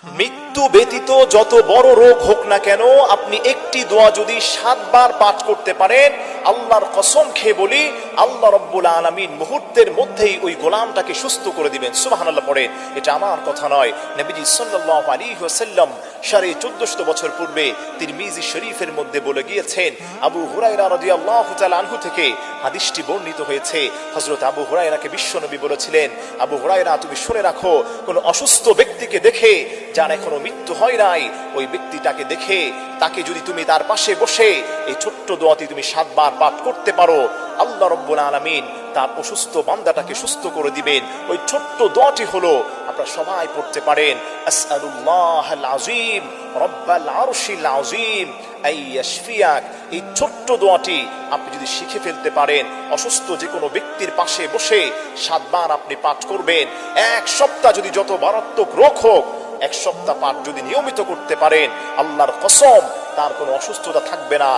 মৃত্যু ব্যতীত যত বড় রোগ হোক না কেন, আপনি একটি দোয়া যদি 7 বার পাঠ করতে পারেন, আল্লাহর কসম খেয়ে বলি, আল্লাহ রাব্বুল আলামিন মুহূর্তের মধ্যেই ওই গোলামটাকে সুস্থ করে দিবেন। সুবহানাল্লাহ পড়েন। এটা আমার কথা নয়, নবীজি সাল্লাল্লাহু আলাইহি ওয়াসাল্লাম 1450 বছর পূর্বে তিরমিজি শরীফের মধ্যে বলে গিয়েছেন। আবু হুরায়রা রাদিয়াল্লাহু তাআলা আনহু থেকে হাদিসটি বর্ণিত হয়েছে। হযরত আবু হুরায়রাকে বিশ্বনবী বলেছিলেন, আবু হুরায়রা, তুমি শুনে রাখো, কোন অসুস্থ ব্যক্তিকে দেখে, যার এখনো মৃত্যু হয় নাই, ওই ব্যক্তিটাকে দেখে তাকে যদি তুমি তার পাশে বসে এই ছোট্ট দোয়াটি তুমি 7 বার পাঠ করতে পারো, আল্লাহ রাব্বুল আলামিন তার অসুস্থ বান্দাটাকে সুস্থ করে দিবেন। ওই ছোট্ট দোয়াটি হলো, আপনারা সবাই পড়তে পারেন, আসআলুল্লাহাল আযীম রাব্বাল আরশিল আযীম আইয়াশফিয়াক। এই ছোট্ট দোয়াটি আপনি যদি শিখে ফেলতে পারেন, অসুস্থ যে কোনো ব্যক্তির পাশে বসে 7 বার আপনি পাঠ করবেন, 1 সপ্তাহ যদি যত মারাত্মক রোগ হোক, 1 সপ্তাহ পাঠ যদি নিয়মিত করতে পারেন, আল্লাহর কসম তার কোনো অসুস্থতা থাকবে না।